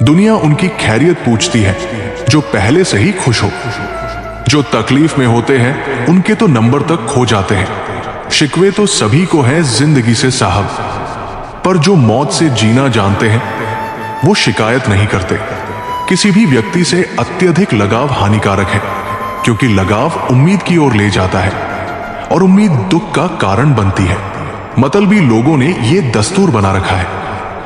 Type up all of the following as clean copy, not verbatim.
दुनिया उनकी खैरियत पूछती है जो पहले से ही खुश हो। जो तकलीफ में होते हैं उनके तो नंबर तक खो जाते हैं। शिकवे तो सभी को हैं जिंदगी से साहब, पर जो मौत से जीना जानते हैं वो शिकायत नहीं करते। किसी भी व्यक्ति से अत्यधिक लगाव हानिकारक है, क्योंकि लगाव उम्मीद की ओर ले जाता है और उम्मीद दुख का कारण बनती है। मतलबी लोगों ने ये दस्तूर बना रखा है,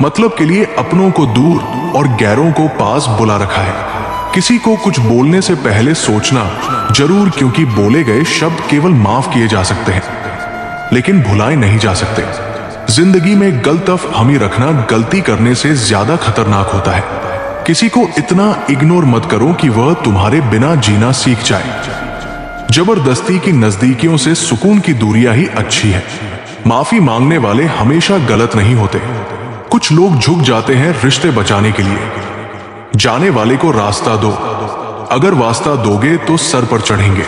मतलब के लिए अपनों को दूर और गैरों को पास बुला रखा है। किसी को कुछ बोलने से पहले सोचना जरूर, क्योंकि बोले गए शब्द केवल माफ किए जा सकते हैं, लेकिन भुलाए नहीं जा सकते। जिंदगी में गलतफ हमी रखना गलती करने से ज्यादा खतरनाक होता है। किसी को इतना इग्नोर मत करो कि वह तुम्हारे बिना जीना सीख जाए। जबरदस्ती की नजदीकियों से सुकून की दूरियां ही अच्छी है। माफी मांगने वाले हमेशा गलत नहीं होते। कुछ लोग झुक जाते हैं रिश्ते बचाने के लिए। जाने वाले को रास्ता दो, अगर वास्ता दोगे तो सर पर चढ़ेंगे।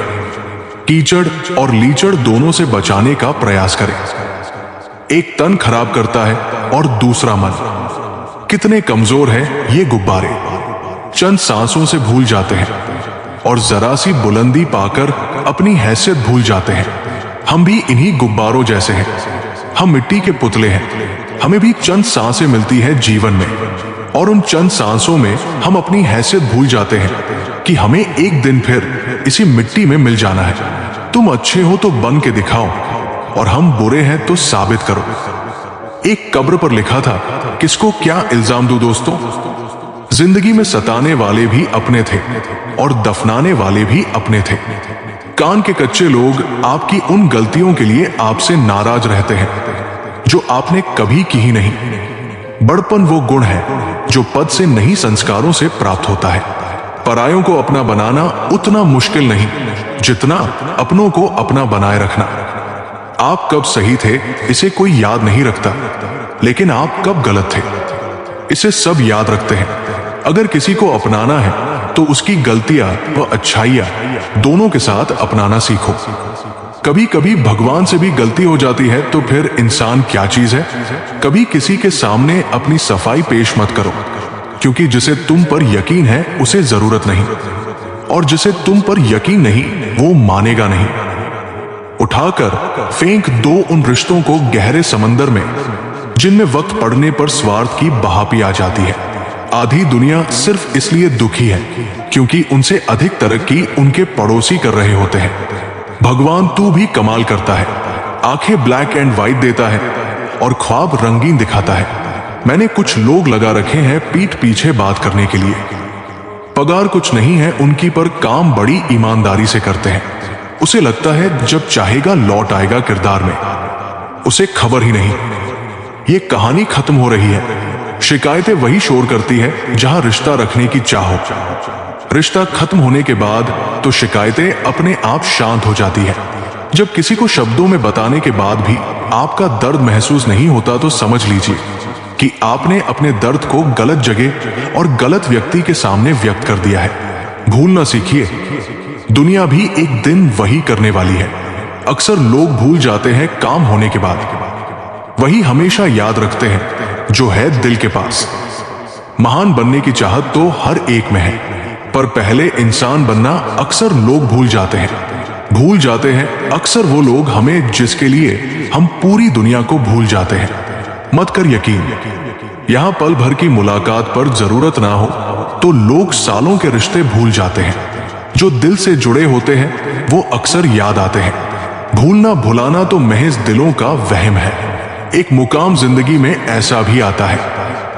कीचड़ और लीचड़ दोनों से बचाने का प्रयास करें। एक तन खराब करता है और दूसरा मन। कितने कमजोर हैं ये गुब्बारे, चंद सांसों से भूल जाते हैं और जरा सी बुलंदी पाकर अपनी हैसियत भूल जाते हैं। हम भी इन्हीं गुब्बारों जैसे हैं। हम मिट्टी के पुतले हैं। हमें भी चंद सांसें मिलती है जीवन में, और उन चंद सांसों में हम अपनी हैसियत भूल जाते हैं कि हमें एक दिन फिर इसी मिट्टी में मिल जाना है। तुम अच्छे हो तो बन के दिखाओ, और हम बुरे हैं तो साबित करो। एक कब्र पर लिखा था, किसको क्या इल्जाम दूं दोस्तों। जिंदगी में सताने वाले भी अपने थे और दफनाने वाले भी अपने थे। कान के कच्चे लोग आपकी उन गलतियों के लिए आपसे नाराज रहते हैं जो आपने कभी की ही नहीं। बड़पन वो गुण है जो पद से नहीं संस्कारों से प्राप्त होता है। परायों को अपना बनाना उतना मुश्किल नहीं जितना अपनों को अपना बनाए रखना। आप कब सही थे इसे कोई याद नहीं रखता, लेकिन आप कब गलत थे इसे सब याद रखते हैं। अगर किसी को अपनाना है तो उसकी गलतियां व अच्छाइयां दोनों के साथ अपनाना सीखो। कभी कभी भगवान से भी गलती हो जाती है, तो फिर इंसान क्या चीज है। कभी किसी के सामने अपनी सफाई पेश मत करो, क्योंकि जिसे तुम पर यकीन है उसे जरूरत नहीं, और जिसे तुम पर यकीन नहीं वो मानेगा नहीं। उठाकर फेंक दो उन रिश्तों को गहरे समंदर में जिनमें वक्त पड़ने पर स्वार्थ की बहापी आ जाती है। आधी दुनिया सिर्फ इसलिए दुखी है क्योंकि उनसे अधिक तरक्की उनके पड़ोसी कर रहे होते हैं। भगवान तू भी कमाल करता है, आंखें ब्लैक एंड व्हाइट देता है और ख्वाब रंगीन दिखाता है। मैंने कुछ लोग लगा रखे हैं पीठ पीछे बात करने के लिए। पगार कुछ नहीं है उनकी, पर काम बड़ी ईमानदारी से करते हैं। उसे लगता है जब चाहेगा लौट आएगा किरदार में, उसे खबर ही नहीं। ये कहानी खत्म हो रही है। शिकायतें वही शोर करती है जहां रिश्ता रखने की चाह हो। रिश्ता खत्म होने के बाद तो शिकायतें अपने आप शांत हो जाती है। जब किसी को शब्दों में बताने के बाद भी आपका दर्द महसूस नहीं होता, तो समझ लीजिए कि आपने अपने दर्द को गलत जगह और गलत व्यक्ति के सामने व्यक्त कर दिया है। भूलना सीखिए, दुनिया भी एक दिन वही करने वाली है। अक्सर लोग भूल जाते हैं काम होने के बाद, वही हमेशा याद रखते हैं जो है दिल के पास। महान बनने की चाहत तो हर एक में है, पर पहले इंसान बनना अक्सर लोग भूल जाते हैं। भूल जाते हैं अक्सर वो लोग हमें जिसके लिए हम पूरी दुनिया को भूल जाते हैं। मत कर यकीन, यहां पल भर की मुलाकात पर जरूरत ना हो तो लोग सालों के रिश्ते भूल जाते हैं। जो दिल से जुड़े होते हैं वो अक्सर याद आते हैं। भूलना भुलाना तो महज दिलों का वहम है। एक मुकाम जिंदगी में ऐसा भी आता है,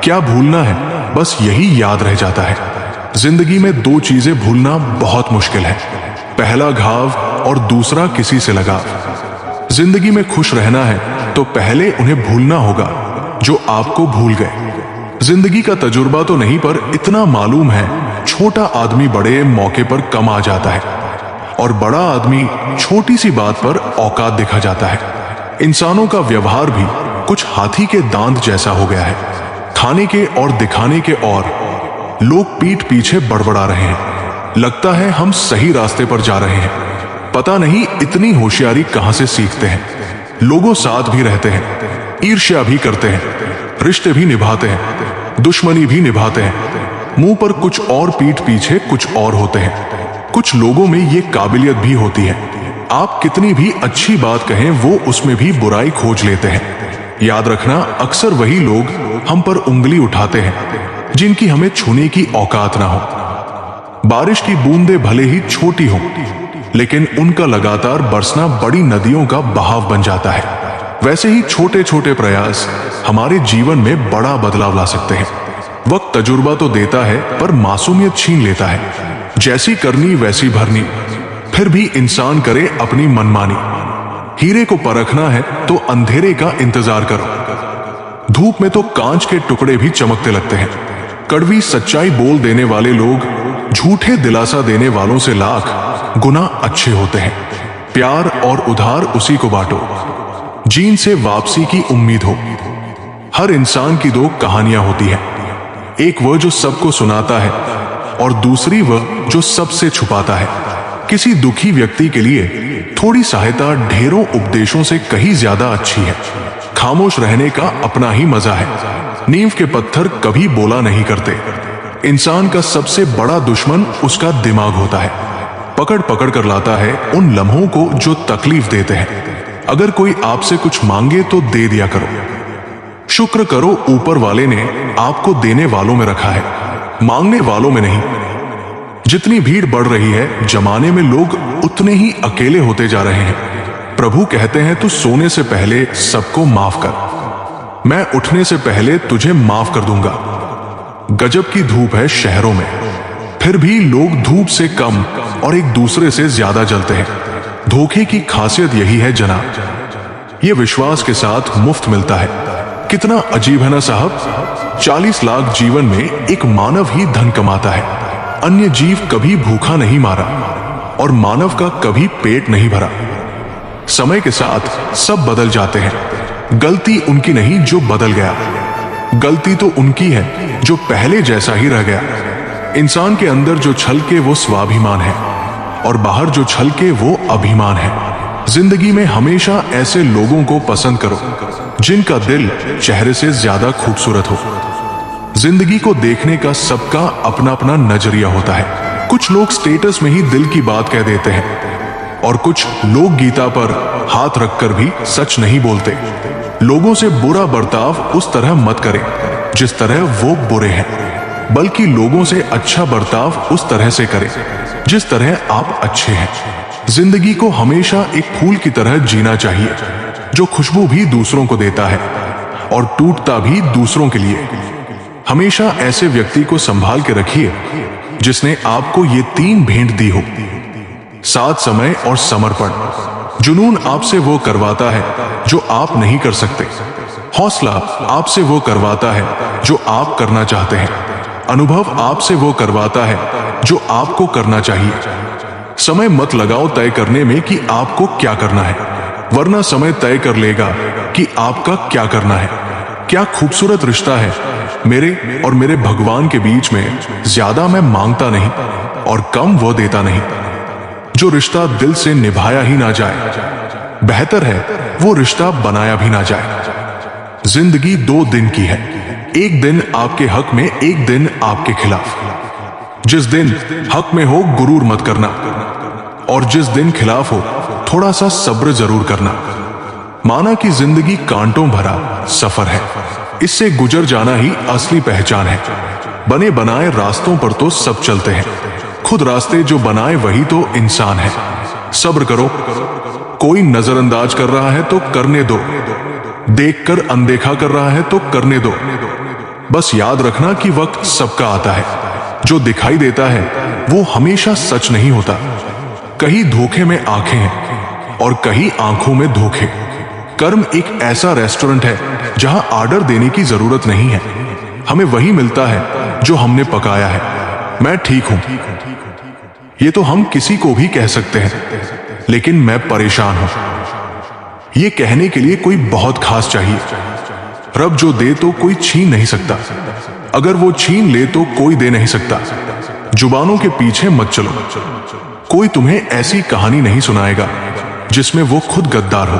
क्या भूलना है, बस यही याद रह जाता है। जिंदगी में दो चीजें भूलना बहुत मुश्किल है, पहला घाव और दूसरा किसी से लगाव। जिंदगी में खुश रहना है तो पहले उन्हें भूलना होगा जो आपको भूल गए। जिंदगी का तजुर्बा तो नहीं, पर इतना मालूम है छोटा आदमी बड़े मौके पर कम आ जाता है और बड़ा आदमी छोटी सी बात पर औकात दिखा जाता है। इंसानों का व्यवहार भी कुछ हाथी के दांत जैसा हो गया है। खाने के और दिखाने के और लोग पीठ पीछे बड़बड़ा रहे हैं। लगता है हम सही रास्ते पर जा रहे हैं, पता नहीं इतनी होशियारी कहां से सीखते हैं। लोगों साथ भी रहते हैं, ईर्ष्या भी करते हैं, रिश्ते भी निभाते हैं, दुश्मनी भी निभाते हैं, मुंह पर कुछ और पीठ पीछे कुछ और होते हैं। कुछ लोगों में ये काबिलियत भी होती है, आप कितनी भी अच्छी बात कहें वो उसमें भी बुराई खोज लेते हैं। याद रखना, अक्सर वही लोग हम पर उंगली उठाते हैं जिनकी हमें छूने की औकात ना हो। बारिश की बूंदें भले ही छोटी हों, लेकिन उनका लगातार बरसना बड़ी नदियों का बहाव बन जाता है। वैसे ही छोटे छोटे प्रयास हमारे जीवन में बड़ा बदलाव ला सकते हैं। वक्त तजुर्बा तो देता है पर मासूमियत छीन लेता है। जैसी करनी वैसी भरनी, फिर भी इंसान करे अपनी मनमानी। हीरे को परखना है तो अंधेरे का इंतजार करो। धूप में तो कांच के टुकड़े भी चमकते लगते हैं। कड़वी सच्चाई बोल देने वाले लोग झूठे दिलासा देने वालों से लाख गुना अच्छे होते हैं। प्यार और उधार उसी को बांटो जिनसे वापसी की उम्मीद हो। हर इंसान की दो कहानियां होती हैं, एक वह जो सबको सुनाता है और दूसरी वह जो सबसे छुपाता है। किसी दुखी व्यक्ति के लिए थोड़ी सहायता ढेरों उपदेशों से कहीं ज्यादा अच्छी है। खामोश रहने का अपना ही मजा है। नींव के पत्थर कभी बोला नहीं करते। इंसान का सबसे बड़ा दुश्मन उसका दिमाग होता है। पकड़ पकड़ कर लाता है उन लम्हों को जो तकलीफ देते हैं। अगर कोई आपसे कुछ मांगे तो दे दिया करो। शुक्र करो ऊपर वाले ने आपको देने वालों में रखा है, मांगने वालों में नहीं। जितनी भीड़ बढ़ रही है जमाने में लोग उतने ही अकेले होते जा रहे हैं। प्रभु कहते हैं तू सोने से पहले सबको माफ कर, मैं उठने से पहले तुझे माफ कर दूंगा। गजब की धूप है शहरों में, फिर भी लोग धूप से कम और एक दूसरे से ज्यादा जलते हैं। धोखे की खासियत यही है जनाब, यह विश्वास के साथ मुफ्त मिलता है। कितना अजीब है ना साहब, 40 लाख जीवन में एक मानव ही धन कमाता है। अन्य जीव कभी भूखा नहीं मारा और मानव का कभी पेट नहीं भरा। समय के साथ सब बदल जाते हैं। गलती उनकी नहीं जो बदल गया, गलती तो उनकी है जो पहले जैसा ही रह गया। इंसान के अंदर जो छलके वो स्वाभिमान है और बाहर जो छलके वो अभिमान है। जिंदगी में हमेशा ऐसे लोगों को पसंद करो जिनका दिल चेहरे से ज्यादा खूबसूरत हो। जिंदगी को देखने का सबका अपना अपना नजरिया होता है। कुछ लोग स्टेटस में ही दिल की बात कह देते हैं और कुछ लोग गीता पर हाथ रखकर भी सच नहीं बोलते। लोगों से बुरा बर्ताव उस तरह मत करें जिस तरह वो बुरे हैं, बल्कि लोगों से अच्छा बर्ताव उस तरह से करें जिस तरह आप अच्छे हैं। जिंदगी को हमेशा एक फूल की तरह जीना चाहिए जो खुशबू भी दूसरों को देता है और टूटता भी दूसरों के लिए। हमेशा ऐसे व्यक्ति को संभाल के रखिए जिसने आपको ये 3 भेंट दी हो, साथ, समय और समर्पण। जुनून आपसे वो करवाता है जो आप नहीं कर सकते। हौसला आपसे वो करवाता है जो आप करना चाहते हैं। अनुभव आपसे वो करवाता है जो आपको करना चाहिए। समय मत लगाओ तय करने में कि आपको क्या करना है, वरना समय तय कर लेगा कि आपका क्या करना है। क्या खूबसूरत रिश्ता है मेरे और मेरे भगवान के बीच में। ज्यादा मैं मांगता नहीं और कम वो देता नहीं। जो रिश्ता दिल से निभाया ही ना जाए, बेहतर है वो रिश्ता बनाया भी ना जाए। जिंदगी 2 दिन की है, एक दिन आपके हक में, एक दिन आपके खिलाफ। जिस दिन हक में हो गुरूर मत करना और जिस दिन खिलाफ हो थोड़ा सा सब्र जरूर करना। माना कि जिंदगी कांटों भरा सफर है, इससे गुजर जाना ही असली पहचान है। बने बनाए रास्तों पर तो सब चलते हैं, खुद रास्ते जो बनाए वही तो इंसान है। सब्र करो, कोई नजरअंदाज कर रहा है तो करने दो, देखकर अनदेखा कर रहा है तो करने दो। बस याद रखना कि वक्त सबका आता है। जो दिखाई देता है वो हमेशा सच नहीं होता। कहीं धोखे में आंखें हैं और कहीं आंखों में धोखे। कर्म एक ऐसा रेस्टोरेंट है जहां ऑर्डर देने की जरूरत नहीं है, हमें वही मिलता है जो हमने पकाया है। मैं ठीक हूं ये तो हम किसी को भी कह सकते हैं, लेकिन मैं परेशान हूं ये कहने के लिए कोई बहुत खास चाहिए। रब जो दे तो कोई छीन नहीं सकता, अगर वो छीन ले तो कोई दे नहीं सकता। जुबानों के पीछे मत चलो, कोई तुम्हें ऐसी कहानी नहीं सुनाएगा जिसमें वो खुद गद्दार हो।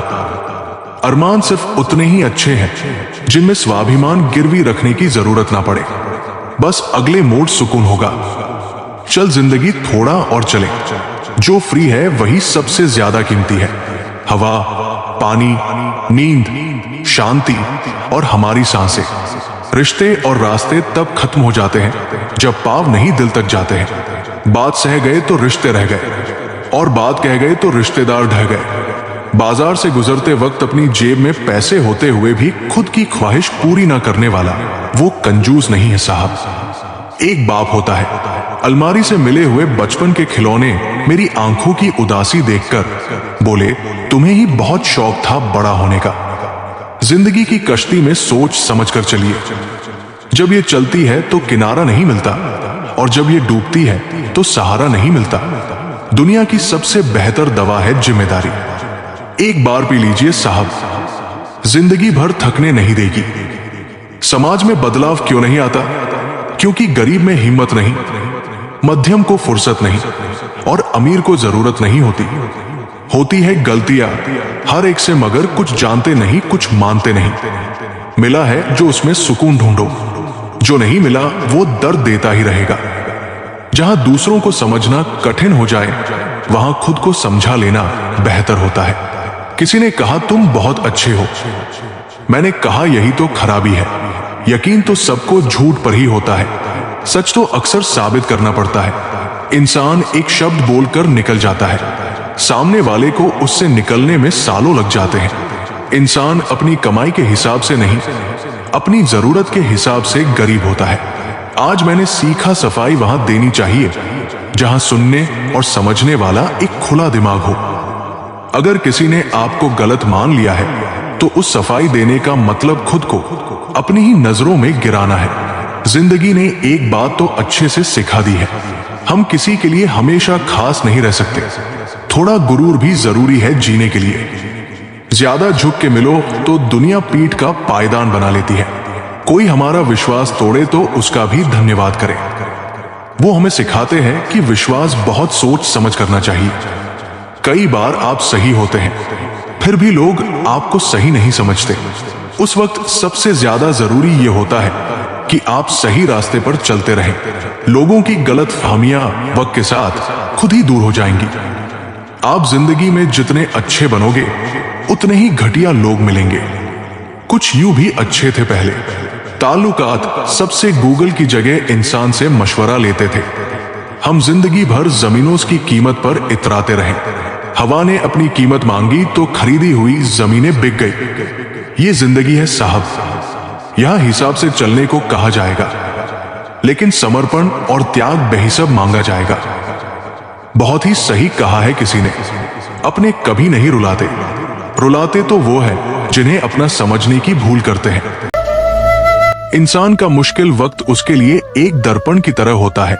अरमान सिर्फ उतने ही अच्छे हैं जिनमें स्वाभिमान गिरवी रखने की जरूरत ना पड़े। बस अगले मोड़ सुकून होगा। चल जिंदगी थोड़ा और चले। जो फ्री है वही सबसे ज्यादा कीमती है। हवा, पानी, नींद, शांति और हमारी सांसें। रिश्ते और रास्ते तब खत्म हो जाते हैं जब पाव नहीं दिल तक जाते हैं। बात सह गए तो रिश्ते रह गए, और बात कह गए तो रिश्तेदार ढह गए। बाजार से गुजरते वक्त अपनी जेब में पैसे होते हुए भी खुद की ख्वाहिश पूरी ना करने वाला वो कंजूस नहीं है साहब। एक बाप होता है, अलमारी से मिले हुए बचपन के खिलौने मेरी आंखों की उदासी देखकर बोले, तुम्हें ही बहुत शौक था बड़ा होने का। जिंदगी की कश्ती में सोच समझकर चलिए। जब ये चलती है तो किनारा नहीं मिलता, और जब ये डूबती है तो सहारा नहीं मिलता। दुनिया की सबसे बेहतर दवा है जिम्मेदारी। एक बार पी लीजिए साहब, जिंदगी भर थकने नहीं देगी। समाज में बदलाव क्यों नहीं आता? क्योंकि गरीब में हिम्मत नहीं, मध्यम को फुर्सत नहीं, और अमीर को जरूरत नहीं होती। होती है गलतियां हर एक से, मगर कुछ जानते नहीं, कुछ मानते नहीं। मिला है जो उसमें सुकून ढूंढो, जो नहीं मिला वो दर्द देता ही रहेगा। जहां दूसरों को समझना कठिन हो जाए, वहां खुद को समझा लेना बेहतर होता है। किसी ने कहा तुम बहुत अच्छे हो, मैंने कहा यही तो खराबी है। यकीन तो सबको झूठ पर ही होता है, सच तो अक्सर साबित करना पड़ता है। इंसान एक शब्द बोलकर निकल जाता है, सामने वाले को उससे निकलने में सालों लग जाते हैं। इंसान अपनी कमाई के हिसाब से नहीं, अपनी जरूरत के हिसाब से गरीब होता है। आज मैंने सीखा सफाई वहां देनी चाहिए जहां सुनने और समझने वाला एक खुला दिमाग हो। अगर किसी ने आपको गलत मान लिया है तो उस सफाई देने का मतलब खुद को अपनी ही नजरों में गिराना है। जिंदगी ने एक बात तो अच्छे से सिखा दी है, हम किसी के लिए हमेशा खास नहीं रह सकते। थोड़ा गुरूर भी जरूरी है जीने के लिए। ज्यादा झुक के मिलो तो दुनिया पीठ का पायदान बना लेती है। कोई हमारा विश्वास तोड़े तो उसका भी धन्यवाद करे। वो हमें सिखाते हैं कि विश्वास बहुत सोच समझ करना चाहिए। कई बार आप सही होते हैं, फिर भी लोग आपको सही नहीं समझते। उस वक्त सबसे ज्यादा जरूरी ये होता है कि आप सही रास्ते पर चलते रहें। लोगों की गलत फहमियां वक्त के साथ खुद ही दूर हो जाएंगी। आप जिंदगी में जितने अच्छे बनोगे उतने ही घटिया लोग मिलेंगे। कुछ यूं भी अच्छे थे पहले, ताल्लुकात सबसे गूगल की जगह इंसान से मशवरा लेते थे। हम जिंदगी भर जमीनों की कीमत पर इतराते रहे। हवा ने अपनी कीमत मांगी तो खरीदी हुई जमीनें बिक गई। ये जिंदगी है साहब, यहां हिसाब से चलने को कहा जाएगा, लेकिन समर्पण और त्याग बेहिसाब मांगा जाएगा। बहुत ही सही कहा है किसी ने, अपने कभी नहीं रुलाते, रुलाते तो वो है जिन्हें अपना समझने की भूल करते हैं। इंसान का मुश्किल वक्त उसके लिए एक दर्पण की तरह होता है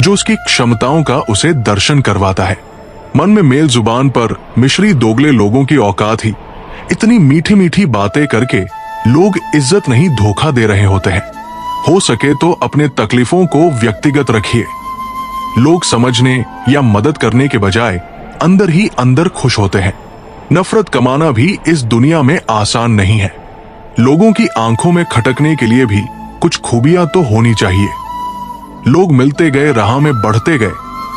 जो उसकी क्षमताओं का उसे दर्शन करवाता है। मन में मेल जुबान पर मिश्री दोगले लोगों की औकात ही इतनी मीठी मीठी बातें करके लोग इज्जत नहीं धोखा दे रहे होते हैं। हो सके तो अपने तकलीफों को व्यक्तिगत रखिए। लोग समझने या मदद करने के बजाय अंदर ही अंदर खुश होते हैं। नफरत कमाना भी इस दुनिया में आसान नहीं है। लोगों की आंखों में खटकने के लिए भी कुछ खूबियां तो होनी चाहिए। लोग मिलते गए, राह में बढ़ते गए,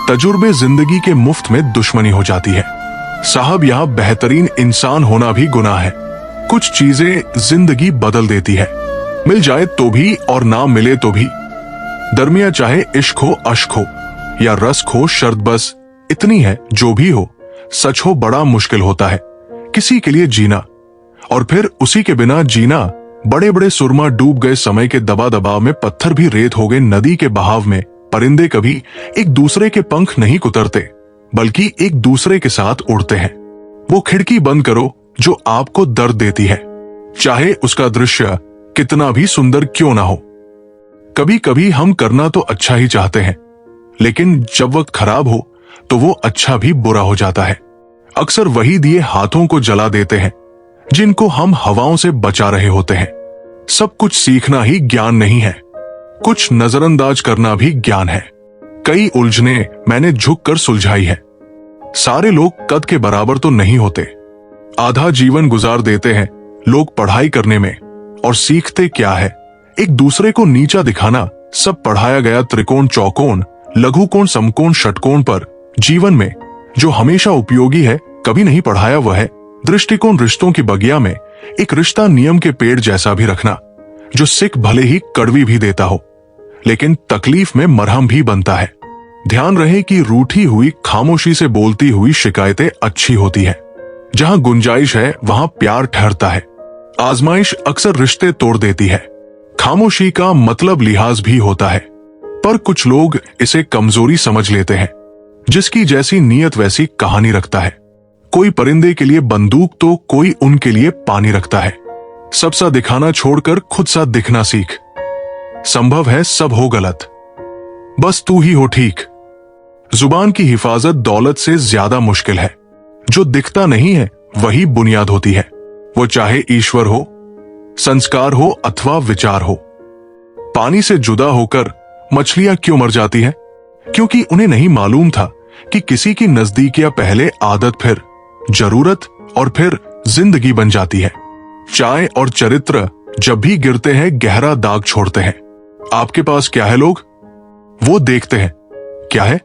तजुर्बे जिंदगी के मुफ्त में दुश्मनी हो जाती है। साहब यहाँ बेहतरीन इंसान होना भी गुनाह है। कुछ चीजें जिंदगी बदल देती है, मिल जाए तो भी और ना मिले तो भी। दरमिया चाहे इश्क हो, अश्क हो या रस्क हो, शर्त बस इतनी है जो भी हो सच हो बड़ा मुश्किल होता है किसी के लिए जीना, और फिर उसी के बिना जीना। बड़े बड़े सुरमा डूब गए समय के दबा दबाव में, पत्थर भी रेत हो गए नदी के बहाव में। परिंदे कभी एक दूसरे के पंख नहीं कुतरते, बल्कि एक दूसरे के साथ उड़ते हैं। वो खिड़की बंद करो जो आपको दर्द देती है, चाहे उसका दृश्य कितना भी सुंदर क्यों ना हो। कभी कभी हम करना तो अच्छा ही चाहते हैं, लेकिन जब वक्त खराब हो तो वो अच्छा भी बुरा हो जाता है। अक्सर वही दिए हाथों को जला देते हैं जिनको हम हवाओं से बचा रहे होते हैं। सब कुछ सीखना ही ज्ञान नहीं है, कुछ नजरअंदाज करना भी ज्ञान है। कई उलझने मैंने झुककर सुलझाई है। सारे लोग कद के बराबर तो नहीं होते। आधा जीवन गुजार देते हैं लोग पढ़ाई करने में, और सीखते क्या है? एक दूसरे को नीचा दिखाना सब पढ़ाया गया त्रिकोण चौकोन, लघु कोण समकोण षटकोण पर जीवन में जो हमेशा उपयोगी है कभी नहीं पढ़ाया वह है दृष्टिकोण। रिश्तों की बगिया में एक रिश्ता नियम के पेड़ जैसा भी रखना, जो सिक भले ही कड़वी भी देता हो लेकिन तकलीफ में मरहम भी बनता है। ध्यान रहे कि रूठी हुई खामोशी से बोलती हुई शिकायतें अच्छी होती है। जहां गुंजाइश है वहां प्यार ठहरता है। आजमाइश अक्सर रिश्ते तोड़ देती है। खामोशी का मतलब लिहाज भी होता है, पर कुछ लोग इसे कमजोरी समझ लेते हैं। जिसकी जैसी नीयत वैसी कहानी रखता है। कोई परिंदे के लिए बंदूक तो कोई उनके लिए पानी रखता है। सब सा दिखाना छोड़कर खुद सा दिखना सीख। संभव है सब हो गलत, बस तू ही हो ठीक। जुबान की हिफाजत दौलत से ज्यादा मुश्किल है। जो दिखता नहीं है वही बुनियाद होती है। वो चाहे ईश्वर हो, संस्कार हो अथवा विचार हो। पानी से जुदा होकर मछलियां क्यों मर जाती हैं? क्योंकि उन्हें नहीं मालूम था कि किसी की नजदीकियां पहले आदत, फिर जरूरत और फिर जिंदगी बन जाती है। चाय और चरित्र जब भी गिरते हैं गहरा दाग छोड़ते हैं। आपके पास क्या है लोग वो देखते हैं, क्या है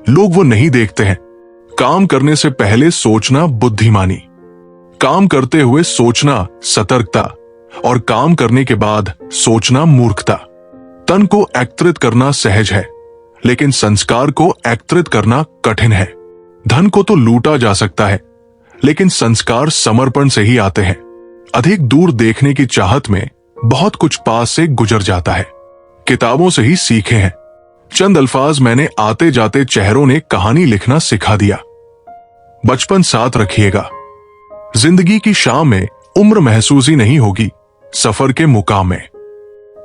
लोग वो नहीं देखते हैं। काम करने से पहले सोचना बुद्धिमानी, काम करते हुए सोचना सतर्कता और काम करने के बाद सोचना मूर्खता। तन को एकत्रित करना सहज है लेकिन संस्कार को एकत्रित करना कठिन है। धन को तो लूटा जा सकता है लेकिन संस्कार समर्पण से ही आते हैं। अधिक दूर देखने की चाहत में बहुत कुछ पास से गुजर जाता है। किताबों से ही सीखे हैं। चंद अल्फाज मैंने आते जाते चेहरों ने कहानी लिखना सिखा दिया। बचपन साथ रखिएगा। जिंदगी की शाम में उम्र महसूस ही नहीं होगी, सफर के मुकाम में।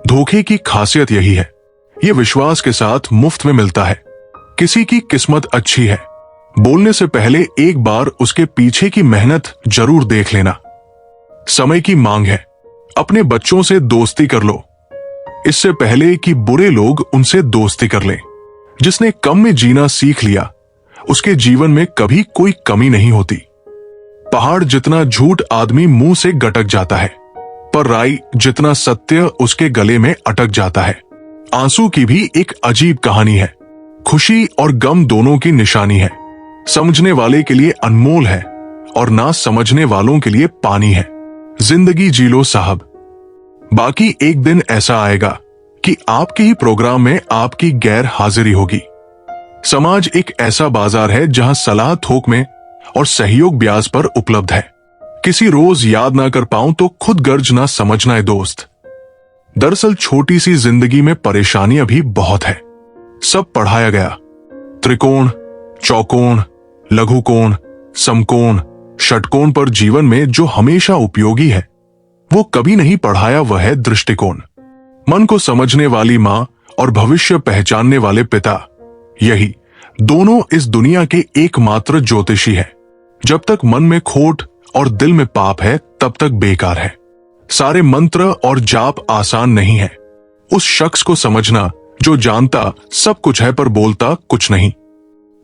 धोखे की खासियत यही है, ये विश्वास के साथ मुफ्त में मिलता है। किसी की किस्मत अच्छी है, बोलने से पहले एक बार उसके पीछे की मेहनत जरूर देख लेना। समय की मांग है, अपने बच्चों से दोस्ती कर लो इससे पहले कि बुरे लोग उनसे दोस्ती कर लें। जिसने कम में जीना सीख लिया उसके जीवन में कभी कोई कमी नहीं होती। पहाड़ जितना झूठ आदमी मुंह से गटक जाता है, पर राई जितना सत्य उसके गले में अटक जाता है। आंसू की भी एक अजीब कहानी है। खुशी और गम दोनों की निशानी है। समझने वाले के लिए अनमोल है और ना समझने वालों के लिए पानी है। जिंदगी जी लो साहब, बाकी एक दिन ऐसा आएगा कि आपके ही प्रोग्राम में आपकी गैर हाजिरी होगी। समाज एक ऐसा बाजार है जहां सलाह थोक में और सहयोग ब्याज पर उपलब्ध है। किसी रोज याद ना कर पाऊं तो खुद गर्ज ना समझना है दोस्त। दरअसल छोटी सी जिंदगी में परेशानियां भी बहुत है। सब पढ़ाया गया, त्रिकोण चौकोन लघु कोण समकोण षटकोण पर जीवन में जो हमेशा उपयोगी है वो कभी नहीं पढ़ाया वह है दृष्टिकोण। मन को समझने वाली मां और भविष्य पहचानने वाले पिता, यही दोनों इस दुनिया के एकमात्र ज्योतिषी है। जब तक मन में खोट और दिल में पाप है तब तक बेकार है। सारे मंत्र और जाप आसान नहीं है। उस शख्स को समझना जो जानता सब कुछ है पर बोलता कुछ नहीं।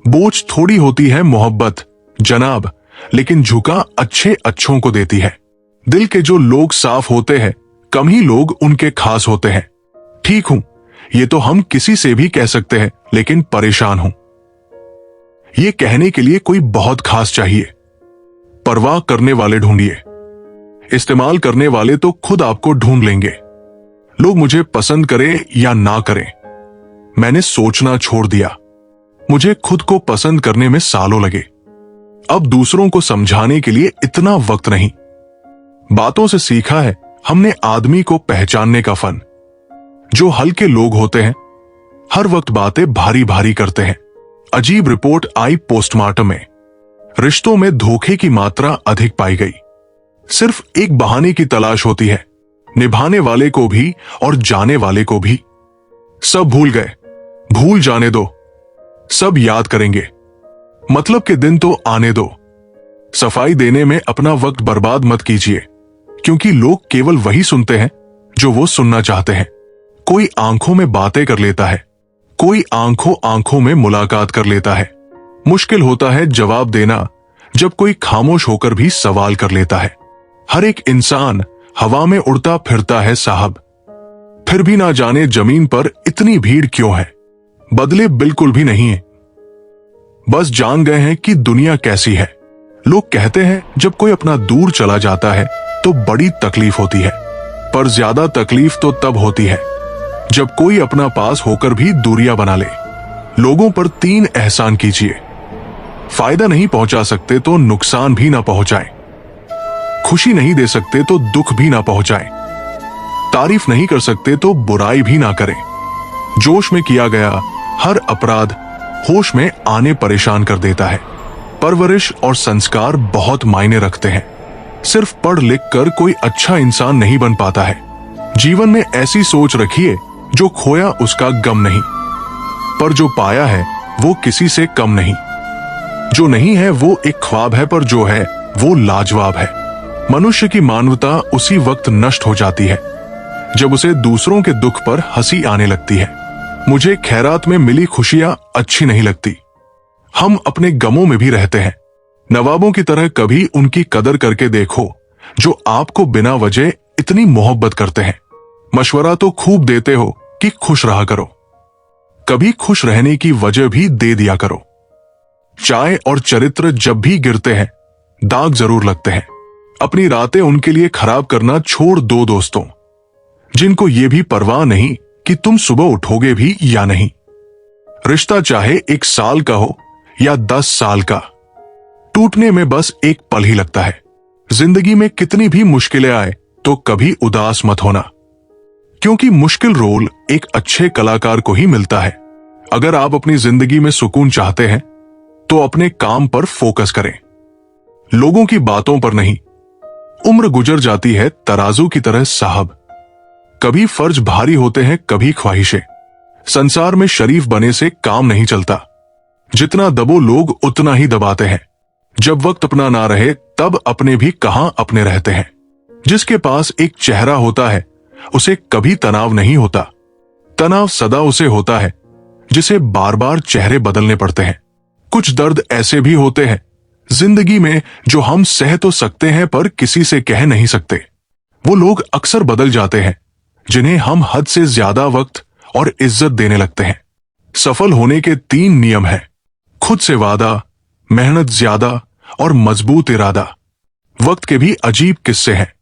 बोझ थोड़ी होती है मोहब्बत जनाब, लेकिन झुका अच्छे अच्छों को देती है। दिल के जो लोग साफ होते हैं कम ही लोग उनके खास होते हैं। ठीक हूं, ये तो हम किसी से भी कह सकते हैं, लेकिन परेशान हूं ये कहने के लिए कोई बहुत खास चाहिए। परवाह करने वाले ढूंढिए, इस्तेमाल करने वाले तो खुद आपको ढूंढ लेंगे। लोग मुझे पसंद करें या ना करें, मैंने सोचना छोड़ दिया। मुझे खुद को पसंद करने में सालों लगे। अब दूसरों को समझाने के लिए इतना वक्त नहीं। बातों से सीखा है हमने आदमी को पहचानने का फन। जो हल्के लोग होते हैं हर वक्त बातें भारी भारी करते हैं। अजीब रिपोर्ट आई पोस्टमार्टम में, रिश्तों में धोखे की मात्रा अधिक पाई गई। सिर्फ एक बहाने की तलाश होती है, निभाने वाले को भी और जाने वाले को भी। सब भूल गए, भूल जाने दो, सब याद करेंगे। मतलब के दिन तो आने दो। सफाई देने में अपना वक्त बर्बाद मत कीजिए, क्योंकि लोग केवल वही सुनते हैं जो वो सुनना चाहते हैं। कोई आंखों में बातें कर लेता है, कोई आंखों आंखों में मुलाकात कर लेता है। मुश्किल होता है जवाब देना जब कोई खामोश होकर भी सवाल कर लेता है। हर एक इंसान हवा में उड़ता फिरता है साहब, फिर भी ना जाने जमीन पर इतनी भीड़ क्यों है। बदले बिल्कुल भी नहीं है, बस जान गए हैं कि दुनिया कैसी है। लोग कहते हैं जब कोई अपना दूर चला जाता है तो बड़ी तकलीफ होती है, पर ज्यादा तकलीफ तो तब होती है जब कोई अपना पास होकर भी दूरियां बना ले। लोगों पर 3 एहसान कीजिए। फायदा नहीं पहुंचा सकते तो नुकसान भी ना पहुंचाएं। खुशी नहीं दे सकते तो दुख भी ना पहुंचाएं। तारीफ नहीं कर सकते तो बुराई भी ना करें। जोश में किया गया हर अपराध होश में आने परेशान कर देता है। परवरिश और संस्कार बहुत मायने रखते हैं। सिर्फ पढ़ लिख कर कोई अच्छा इंसान नहीं बन पाता है। जीवन में ऐसी सोच रखिए, जो खोया उसका गम नहीं, पर जो पाया है वो किसी से कम नहीं। जो नहीं है वो एक ख्वाब है, पर जो है वो लाजवाब है। मनुष्य की मानवता उसी वक्त नष्ट हो जाती है जब उसे दूसरों के दुख पर हंसी आने लगती है। मुझे खैरात में मिली खुशियां अच्छी नहीं लगती। हम अपने गमों में भी रहते हैं। नवाबों की तरह कभी उनकी कदर करके देखो जो आपको बिना वजह इतनी मोहब्बत करते हैं। मशवरा तो खूब देते हो कि खुश रहा करो, कभी खुश रहने की वजह भी दे दिया करो। चाय और चरित्र जब भी गिरते हैं दाग जरूर लगते हैं। अपनी रातें उनके लिए खराब करना छोड़ दो दोस्तों, जिनको ये भी परवाह नहीं कि तुम सुबह उठोगे भी या नहीं। रिश्ता चाहे 1 साल का हो या 10 साल का, टूटने में बस एक पल ही लगता है। जिंदगी में कितनी भी मुश्किलें आए तो कभी उदास मत होना, क्योंकि मुश्किल रोल एक अच्छे कलाकार को ही मिलता है। अगर आप अपनी जिंदगी में सुकून चाहते हैं तो अपने काम पर फोकस करें, लोगों की बातों पर नहीं। उम्र गुजर जाती है तराजू की तरह साहब, कभी फर्ज भारी होते हैं, कभी ख्वाहिशें। संसार में शरीफ बने से काम नहीं चलता। जितना दबो लोग उतना ही दबाते हैं। जब वक्त अपना ना रहे तब अपने भी कहां अपने रहते हैं। जिसके पास एक चेहरा होता है उसे कभी तनाव नहीं होता। तनाव सदा उसे होता है जिसे बार बार चेहरे बदलने पड़ते हैं। कुछ दर्द ऐसे भी होते हैं जिंदगी में जो हम सह तो सकते हैं पर किसी से कह नहीं सकते। वो लोग अक्सर बदल जाते हैं जिन्हें हम हद से ज्यादा वक्त और इज्जत देने लगते हैं। सफल होने के 3 नियम हैं: खुद से वादा, मेहनत ज्यादा और मजबूत इरादा। वक्त के भी अजीब किस्से हैं,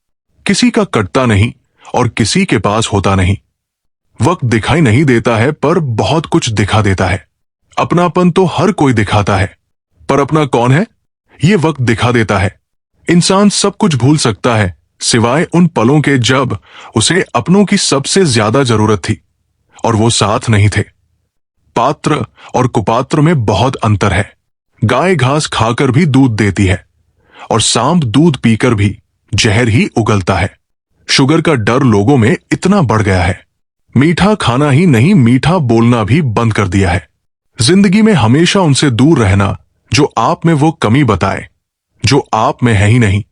किसी का कटता नहीं और किसी के पास होता नहीं। वक्त दिखाई नहीं देता है पर बहुत कुछ दिखा देता है। अपनापन तो हर कोई दिखाता है, पर अपना कौन है ये वक्त दिखा देता है। इंसान सब कुछ भूल सकता है सिवाय उन पलों के जब उसे अपनों की सबसे ज्यादा जरूरत थी और वो साथ नहीं थे। पात्र और कुपात्र में बहुत अंतर है। गाय घास खाकर भी दूध देती है और सांप दूध पीकर भी जहर ही उगलता है। शुगर का डर लोगों में इतना बढ़ गया है, मीठा खाना ही नहीं मीठा बोलना भी बंद कर दिया है। जिंदगी में हमेशा उनसे दूर रहना जो आप में वो कमी बताए जो आप में है ही नहीं।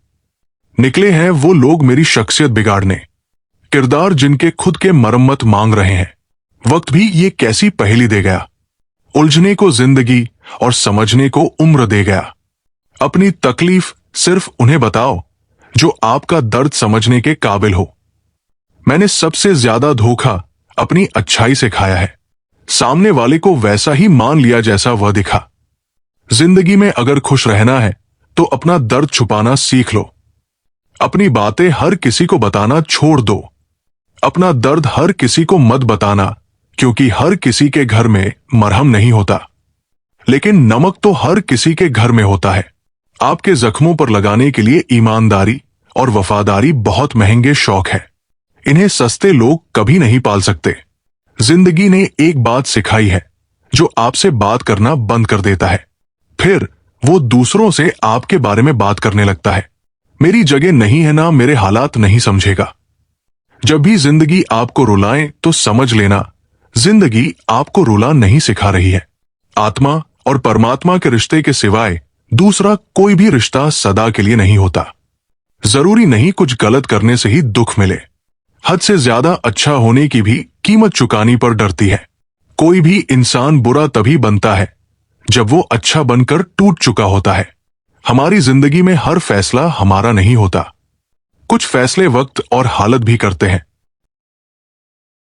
निकले हैं वो लोग मेरी शख्सियत बिगाड़ने, किरदार जिनके खुद के मरम्मत मांग रहे हैं। वक्त भी ये कैसी पहेली दे गया, उलझने को जिंदगी और समझने को उम्र दे गया। अपनी तकलीफ सिर्फ उन्हें बताओ जो आपका दर्द समझने के काबिल हो। मैंने सबसे ज्यादा धोखा अपनी अच्छाई से खाया है। सामने वाले को वैसा ही मान लिया जैसा वह दिखा। जिंदगी में अगर खुश रहना है तो अपना दर्द छुपाना सीख लो। अपनी बातें हर किसी को बताना छोड़ दो। अपना दर्द हर किसी को मत बताना, क्योंकि हर किसी के घर में मरहम नहीं होता, लेकिन नमक तो हर किसी के घर में होता है। आपके जख्मों पर लगाने के लिए ईमानदारी और वफादारी बहुत महंगे शौक है। इन्हें सस्ते लोग कभी नहीं पाल सकते। जिंदगी ने एक बात सिखाई है जो आपसे बात करना बंद कर देता है, फिर वो दूसरों से आपके बारे में बात करने लगता है। मेरी जगह नहीं है ना मेरे हालात नहीं समझेगा। जब भी जिंदगी आपको रुलाए तो समझ लेना जिंदगी आपको रुला नहीं सिखा रही है। आत्मा और परमात्मा के रिश्ते के सिवाय दूसरा कोई भी रिश्ता सदा के लिए नहीं होता। जरूरी नहीं कुछ गलत करने से ही दुख मिले। हद से ज्यादा अच्छा होने की भी कीमत चुकानी पर डरती है। कोई भी इंसान बुरा तभी बनता है जब वो अच्छा बनकर टूट चुका होता है। हमारी जिंदगी में हर फैसला हमारा नहीं होता। कुछ फैसले वक्त और हालत भी करते हैं।